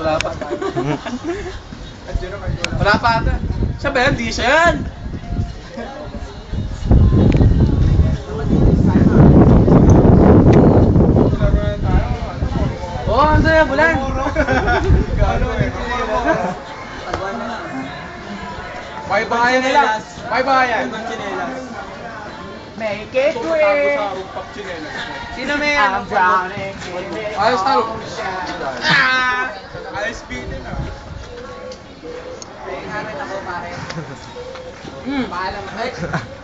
wala pa. Wala pa ata. Siya ba yan? Di siya yan. Oo, ano yan, bulan. Bye-bye nila. Bye-bye. Make it quick. Sino may I'm drowning. Ayos talo. Ayos bitin ah. Hamit ako, pare. Paalam. Ay,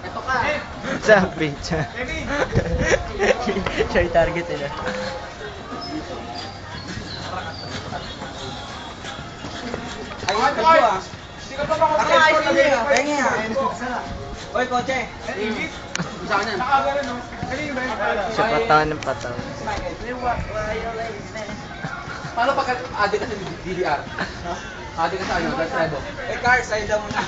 eto ka. Sa picture. Siya yung target nila. Ayos ka ah. Hindi ka pa makapag-ayos na. Pengi ah. Oy, kotse. Sa kanya. Nakagano no? Kanino ba yun? Siya patawan ng patawan. Paano pagka adik ka sa DDR? Adik ka sa ano? Gas Revo. Eh, car, side mo na.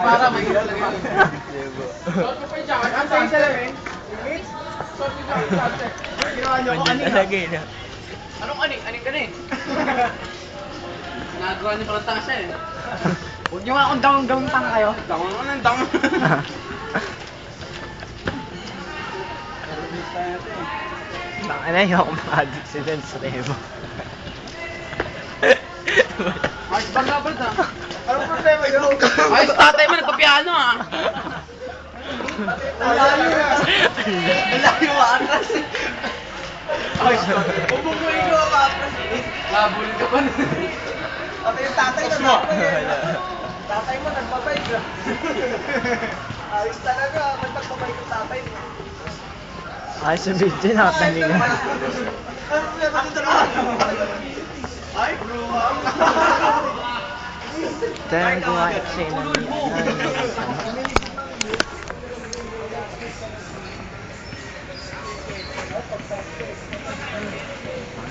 Para may ilalagay mo. Short ko pa yung jacket. Ang tayo sa lamin. Short ko yung jacket. Ginawa niyo ako aning ha? Lagay na. Anong aning? Aning ka na eh. Nagawa niyo palang tanga siya eh. Huwag niyo nga akong dawang-dawang kayo. Tango naman ang tango. Ano yung ako ma-addict si Lens Revo. Ayos ba nga ba? Anong problema yun? Ayos tatay mo nagpapiano ah. Malayo atras. Ayos ba? Umubuhay ko ako atras. Labulin ka pa na. Ate yung tatay na tatay mo nagpapayag. Ayos talaga, may pagpapayag yung tatay mo. Ay, sa video nakatalingan. Ay, bro. Tayo ko nga siya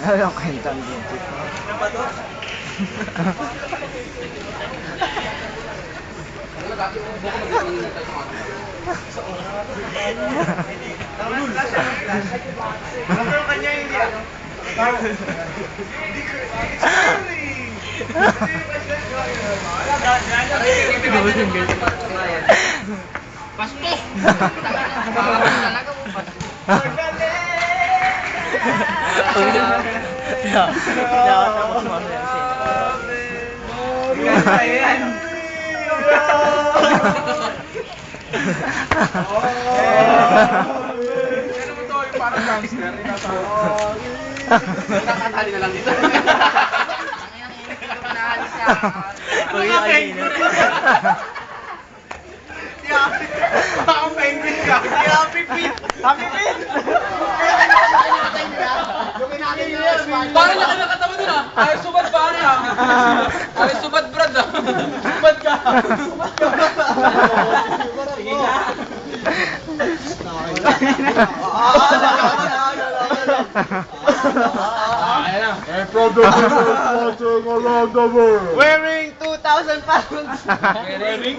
ano yung kentang video ko? Ano ba to? Ano yung kanya hindi ano? Pastos! Nakatapos mo siya siya. Ano mo to? Yung parang gangster. Nakakatali na lang dito. Uy, ayun na. Baka penguin ka. Happy Pete! Happy Pete! Parang nakakatawa nila. Ay, subad pa na. Ay, subad brad ah. Subad ka. Sige na. Wearing 2,000 pounds! Wearing.